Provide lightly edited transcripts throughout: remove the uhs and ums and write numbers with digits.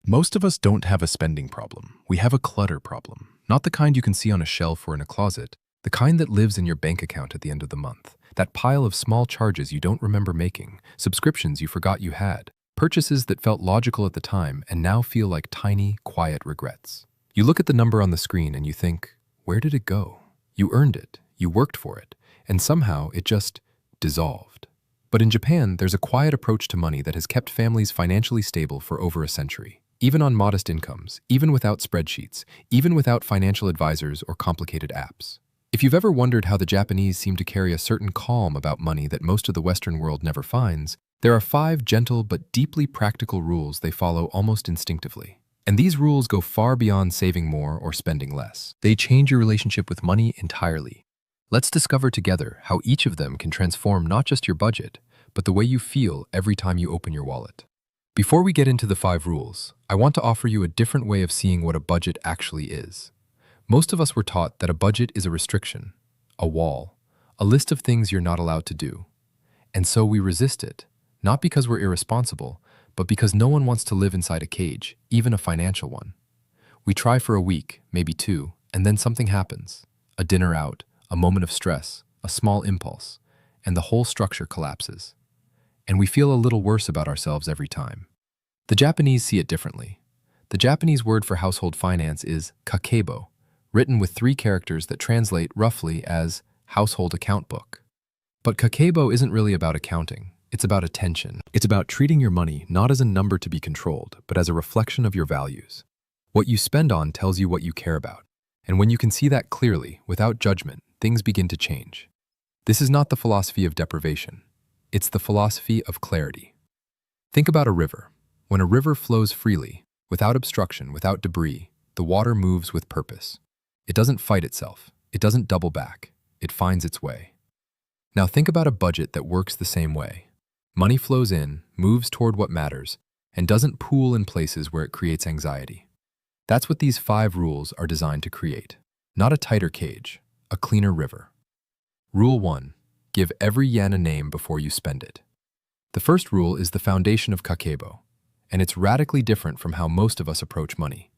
Most of us don't have a spending problem. We have a clutter problem. Not the kind you can see on a shelf or in a closet, the kind that lives in your bank account at the end of the month. That pile of small charges you don't remember making, subscriptions you forgot you had, purchases that felt logical at the time and now feel like tiny, quiet regrets. You look at the number on the screen and you think, where did it go? You earned it, you worked for it, and somehow it just dissolved. But in Japan, there's a quiet approach to money that has kept families financially stable for over a century. Even on modest incomes, even without spreadsheets, even without financial advisors or complicated apps. If you've ever wondered how the Japanese seem to carry a certain calm about money that most of the Western world never finds, there are 5 gentle but deeply practical rules they follow almost instinctively. And these rules go far beyond saving more or spending less. They change your relationship with money entirely. Let's discover together how each of them can transform not just your budget, but the way you feel every time you open your wallet. Before we get into the 5 rules, I want to offer you a different way of seeing what a budget actually is. Most of us were taught that a budget is a restriction, a wall, a list of things you're not allowed to do. And so we resist it, not because we're irresponsible, but because no one wants to live inside a cage, even a financial one. We try for a week, maybe 2, and then something happens. A dinner out, a moment of stress, a small impulse, and the whole structure collapses. And we feel a little worse about ourselves every time. The Japanese see it differently. The Japanese word for household finance is kakebo, written with 3 characters that translate roughly as household account book. But kakebo isn't really about accounting. It's about attention. It's about treating your money not as a number to be controlled, but as a reflection of your values. What you spend on tells you what you care about. And when you can see that clearly, without judgment, things begin to change. This is not the philosophy of deprivation. It's the philosophy of clarity. Think about a river. When a river flows freely, without obstruction, without debris, the water moves with purpose. It doesn't fight itself. It doesn't double back. It finds its way. Now think about a budget that works the same way. Money flows in, moves toward what matters, and doesn't pool in places where it creates anxiety. That's what these 5 rules are designed to create. Not a tighter cage, a cleaner river. Rule 1. Give every yen a name before you spend it. The first rule is the foundation of kakebo, and it's radically different from how most of us approach money.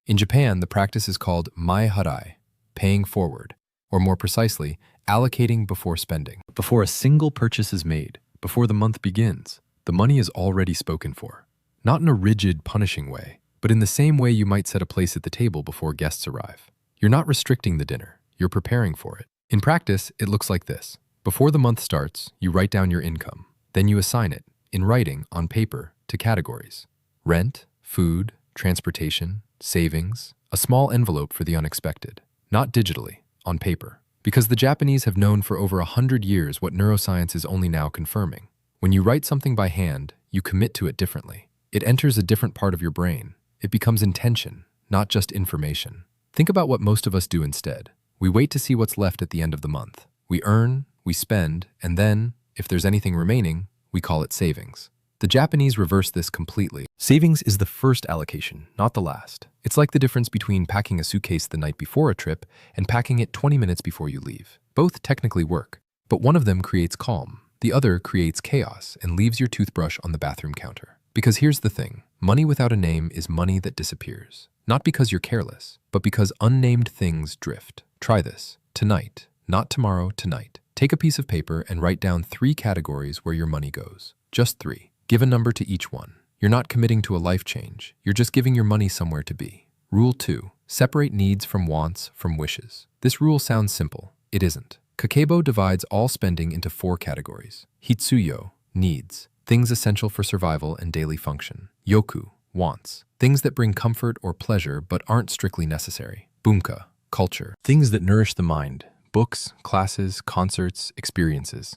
In Japan, the practice is called mae-harai, paying forward, or more precisely, allocating before spending. Before a single purchase is made, before the month begins, the money is already spoken for. Not in a rigid, punishing way, but in the same way you might set a place at the table before guests arrive. You're not restricting the dinner, you're preparing for it. In practice, it looks like this. Before the month starts, you write down your income. Then you assign it, in writing, on paper, to categories. Rent, food, transportation, savings, a small envelope for the unexpected. Not digitally, on paper. Because the Japanese have known for over 100 years what neuroscience is only now confirming. When you write something by hand, you commit to it differently. It enters a different part of your brain. It becomes intention, not just information. Think about what most of us do instead. We wait to see what's left at the end of the month. We earn, we spend, and then, if there's anything remaining, we call it savings. The Japanese reverse this completely. Savings is the first allocation, not the last. It's like the difference between packing a suitcase the night before a trip and packing it 20 minutes before you leave. Both technically work, but one of them creates calm. The other creates chaos and leaves your toothbrush on the bathroom counter. Because here's the thing, money without a name is money that disappears. Not because you're careless, but because unnamed things drift. Try this. Tonight, not tomorrow, tonight. Take a piece of paper and write down 3 categories where your money goes. Just 3. Give a number to each one. You're not committing to a life change. You're just giving your money somewhere to be. Rule 2. Separate needs from wants from wishes. This rule sounds simple. It isn't. Kakebo divides all spending into 4 categories. Hitsuyo, needs, things essential for survival and daily function. Yoku, wants, things that bring comfort or pleasure but aren't strictly necessary. Bunka, culture, things that nourish the mind. Books, classes, concerts, experiences.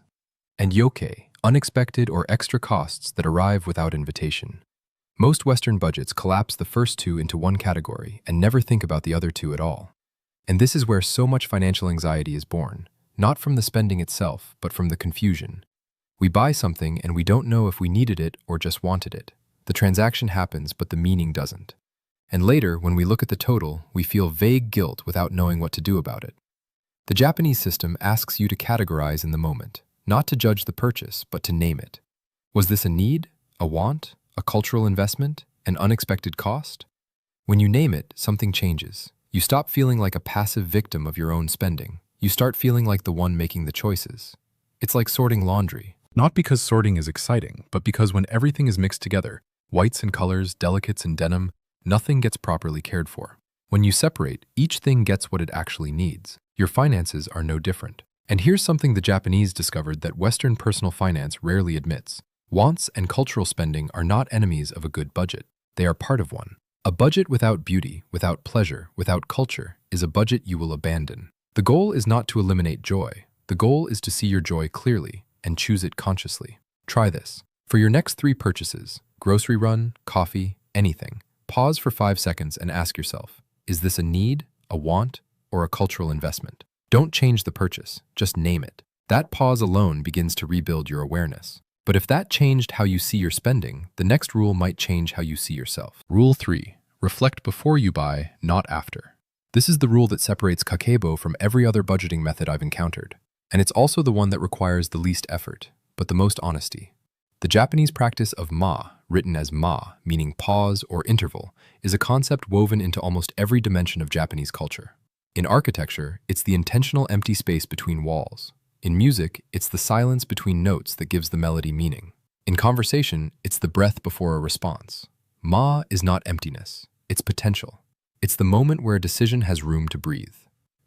And yoke, unexpected or extra costs that arrive without invitation. Most Western budgets collapse the first 2 into one category and never think about the other 2 at all. And this is where so much financial anxiety is born, not from the spending itself, but from the confusion. We buy something and we don't know if we needed it or just wanted it. The transaction happens, but the meaning doesn't. And later, when we look at the total, we feel vague guilt without knowing what to do about it. The Japanese system asks you to categorize in the moment, not to judge the purchase, but to name it. Was this a need, a want, a cultural investment? An unexpected cost? When you name it, something changes. You stop feeling like a passive victim of your own spending. You start feeling like the one making the choices. It's like sorting laundry. Not because sorting is exciting, but because when everything is mixed together, whites and colors, delicates and denim, nothing gets properly cared for. When you separate, each thing gets what it actually needs. Your finances are no different. And here's something the Japanese discovered that Western personal finance rarely admits. Wants and cultural spending are not enemies of a good budget. They are part of one. A budget without beauty, without pleasure, without culture is a budget you will abandon. The goal is not to eliminate joy. The goal is to see your joy clearly and choose it consciously. Try this. For your next 3 purchases, grocery run, coffee, anything, pause for 5 seconds and ask yourself, is this a need, a want, or a cultural investment? Don't change the purchase, just name it. That pause alone begins to rebuild your awareness. But if that changed how you see your spending, the next rule might change how you see yourself. Rule 3. Reflect before you buy, not after. This is the rule that separates kakebo from every other budgeting method I've encountered. And it's also the one that requires the least effort, but the most honesty. The Japanese practice of ma, written as ma, meaning pause or interval, is a concept woven into almost every dimension of Japanese culture. In architecture, it's the intentional empty space between walls. In music, it's the silence between notes that gives the melody meaning. In conversation, it's the breath before a response. Ma is not emptiness, it's potential. It's the moment where a decision has room to breathe.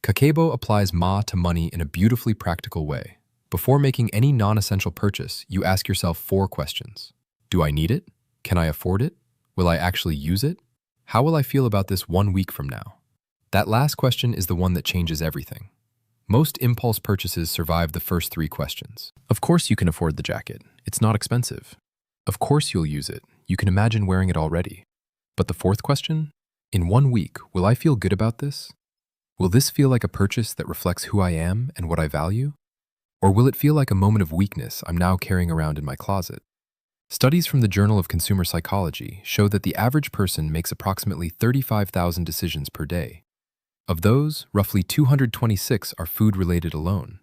Kakebo applies ma to money in a beautifully practical way. Before making any non-essential purchase, you ask yourself 4 questions. Do I need it? Can I afford it? Will I actually use it? How will I feel about this 1 week from now? That last question is the one that changes everything. Most impulse purchases survive the first 3 questions. Of course you can afford the jacket. It's not expensive. Of course you'll use it. You can imagine wearing it already. But the 4th question? In 1 week, will I feel good about this? Will this feel like a purchase that reflects who I am and what I value? Or will it feel like a moment of weakness I'm now carrying around in my closet? Studies from the Journal of Consumer Psychology show that the average person makes approximately 35,000 decisions per day. Of those, roughly 226 are food-related alone.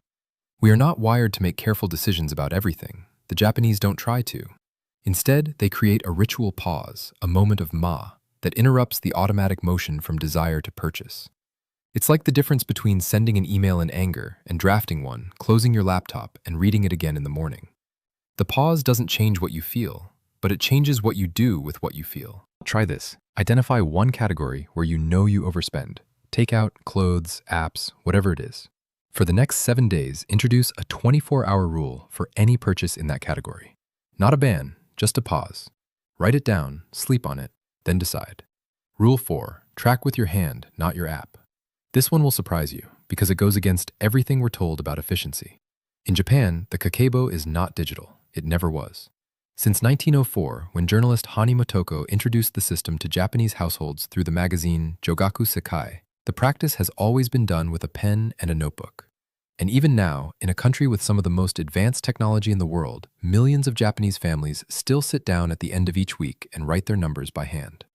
We are not wired to make careful decisions about everything. The Japanese don't try to. Instead, they create a ritual pause, a moment of ma, that interrupts the automatic motion from desire to purchase. It's like the difference between sending an email in anger and drafting one, closing your laptop, and reading it again in the morning. The pause doesn't change what you feel, but it changes what you do with what you feel. Try this. Identify one category where you know you overspend. Takeout, clothes, apps, whatever it is. For the next 7 days, introduce a 24-hour rule for any purchase in that category. Not a ban, just a pause. Write it down, sleep on it, then decide. Rule 4. Track with your hand, not your app. This one will surprise you because it goes against everything we're told about efficiency. In Japan, the kakebo is not digital. It never was. Since 1904, when journalist Hani Motoko introduced the system to Japanese households through the magazine Jogaku Sekai, the practice has always been done with a pen and a notebook. And even now, in a country with some of the most advanced technology in the world, millions of Japanese families still sit down at the end of each week and write their numbers by hand.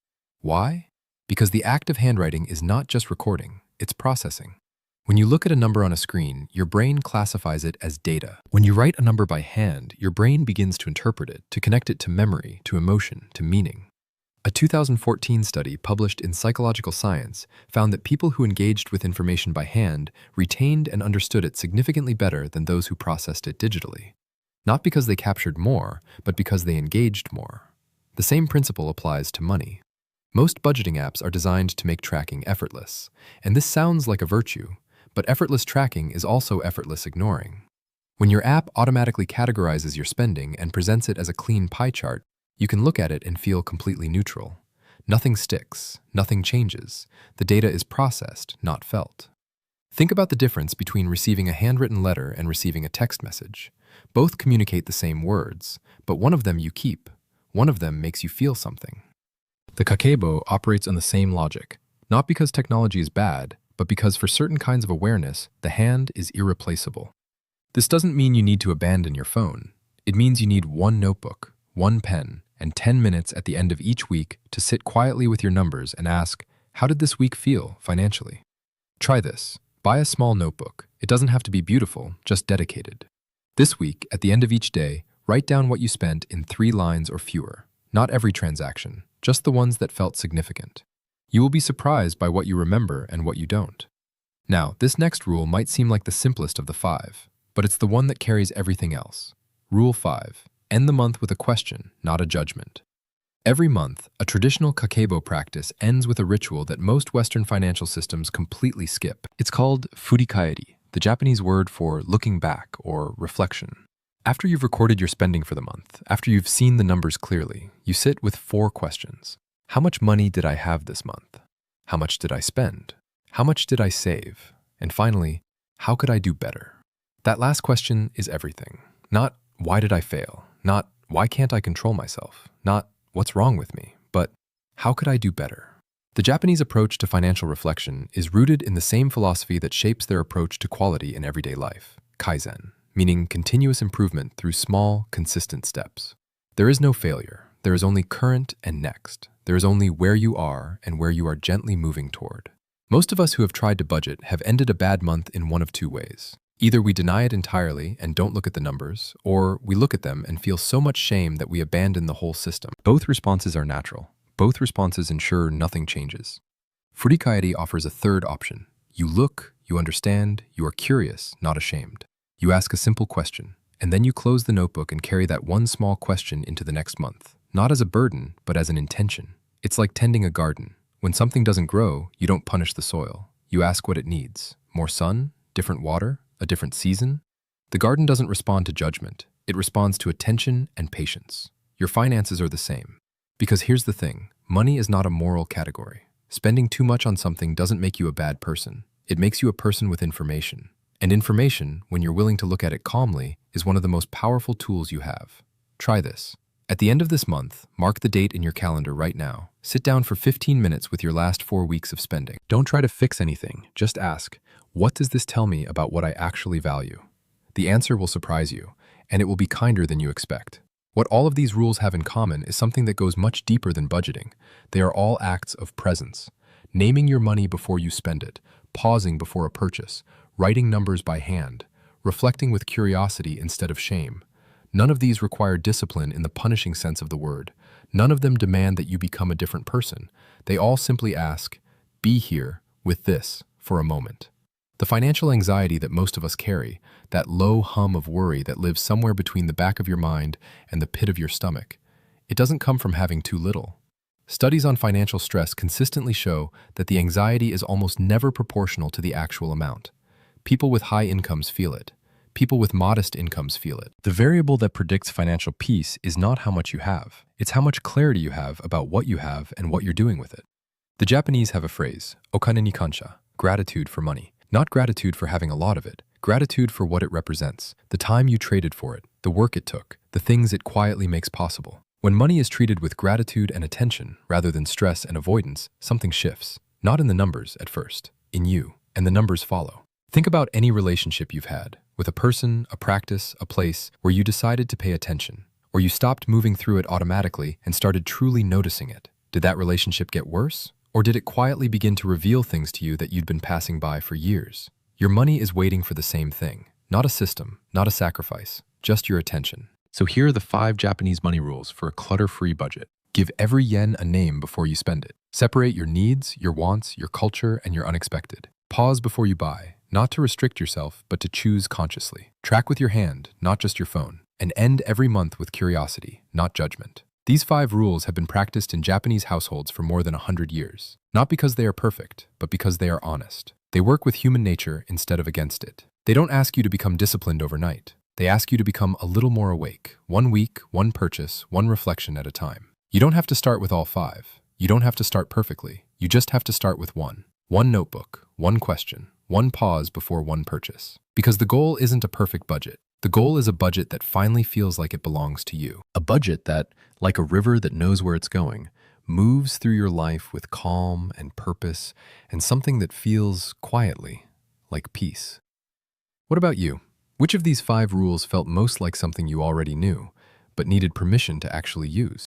Why? Because the act of handwriting is not just recording, it's processing. When you look at a number on a screen, your brain classifies it as data. When you write a number by hand, your brain begins to interpret it, to connect it to memory, to emotion, to meaning. A 2014 study published in Psychological Science found that people who engaged with information by hand retained and understood it significantly better than those who processed it digitally. Not because they captured more, but because they engaged more. The same principle applies to money. Most budgeting apps are designed to make tracking effortless, and this sounds like a virtue, but effortless tracking is also effortless ignoring. When your app automatically categorizes your spending and presents it as a clean pie chart, you can look at it and feel completely neutral. Nothing sticks, nothing changes. The data is processed, not felt. Think about the difference between receiving a handwritten letter and receiving a text message. Both communicate the same words, but one of them you keep. One of them makes you feel something. The kakebo operates on the same logic, not because technology is bad, but because for certain kinds of awareness, the hand is irreplaceable. This doesn't mean you need to abandon your phone. It means you need one notebook, one pen, and 10 minutes at the end of each week to sit quietly with your numbers and ask, how did this week feel financially? Try this. Buy a small notebook. It doesn't have to be beautiful, just dedicated. This week, at the end of each day, write down what you spent in 3 lines or fewer. Not every transaction, just the ones that felt significant. You will be surprised by what you remember and what you don't. Now, this next rule might seem like the simplest of the 5, but it's the one that carries everything else. Rule 5. End the month with a question, not a judgment. Every month, a traditional kakebo practice ends with a ritual that most Western financial systems completely skip. It's called furikaeri, the Japanese word for looking back or reflection. After you've recorded your spending for the month, after you've seen the numbers clearly, you sit with 4 questions. How much money did I have this month? How much did I spend? How much did I save? And finally, how could I do better? That last question is everything. Not why did I fail? Not why can't I control myself? Not what's wrong with me? But how could I do better? The Japanese approach to financial reflection is rooted in the same philosophy that shapes their approach to quality in everyday life, kaizen, meaning continuous improvement through small, consistent steps. There is no failure. There is only current and next. There is only where you are and where you are gently moving toward. Most of us who have tried to budget have ended a bad month in one of 2 ways. Either we deny it entirely and don't look at the numbers, or we look at them and feel so much shame that we abandon the whole system. Both responses are natural. Both responses ensure nothing changes. Furikaeri offers a third option. You look, you understand, you are curious, not ashamed. You ask a simple question, and then you close the notebook and carry that one small question into the next month, not as a burden, but as an intention. It's like tending a garden. When something doesn't grow, you don't punish the soil. You ask what it needs. More sun? Different water? A different season? The garden doesn't respond to judgment. It responds to attention and patience. Your finances are the same. Because here's the thing, money is not a moral category. Spending too much on something doesn't make you a bad person. It makes you a person with information. And information, when you're willing to look at it calmly, is one of the most powerful tools you have. Try this. At the end of this month, mark the date in your calendar right now. Sit down for 15 minutes with your last 4 weeks of spending. Don't try to fix anything. Just ask, what does this tell me about what I actually value? The answer will surprise you, and it will be kinder than you expect. What all of these rules have in common is something that goes much deeper than budgeting. They are all acts of presence. Naming your money before you spend it, pausing before a purchase, writing numbers by hand, reflecting with curiosity instead of shame. None of these require discipline in the punishing sense of the word. None of them demand that you become a different person. They all simply ask, be here with this for a moment. The financial anxiety that most of us carry, that low hum of worry that lives somewhere between the back of your mind and the pit of your stomach, it doesn't come from having too little. Studies on financial stress consistently show that the anxiety is almost never proportional to the actual amount. People with high incomes feel it. People with modest incomes feel it. The variable that predicts financial peace is not how much you have. It's how much clarity you have about what you have and what you're doing with it. The Japanese have a phrase, okane ni kansha, gratitude for money. Not gratitude for having a lot of it, gratitude for what it represents, the time you traded for it, the work it took, the things it quietly makes possible. When money is treated with gratitude and attention rather than stress and avoidance, something shifts. Not in the numbers at first, in you, and the numbers follow. Think about any relationship you've had, with a person, a practice, a place, where you decided to pay attention, or you stopped moving through it automatically and started truly noticing it. Did that relationship get worse? Or did it quietly begin to reveal things to you that you'd been passing by for years? Your money is waiting for the same thing. Not a system, not a sacrifice, just your attention. So here are the 5 Japanese money rules for a clutter-free budget. Give every yen a name before you spend it. Separate your needs, your wants, your culture, and your unexpected. Pause before you buy, not to restrict yourself, but to choose consciously. Track with your hand, not just your phone. And end every month with curiosity, not judgment. These 5 rules have been practiced in Japanese households for more than 100 years. Not because they are perfect, but because they are honest. They work with human nature instead of against it. They don't ask you to become disciplined overnight. They ask you to become a little more awake, 1 week, 1 purchase, 1 reflection at a time. You don't have to start with all 5. You don't have to start perfectly. You just have to start with 1. 1 notebook, 1 question, 1 pause before 1 purchase. Because the goal isn't a perfect budget. The goal is a budget that finally feels like it belongs to you. A budget that, like a river that knows where it's going, moves through your life with calm and purpose and something that feels quietly like peace. What about you? Which of these 5 rules felt most like something you already knew, but needed permission to actually use?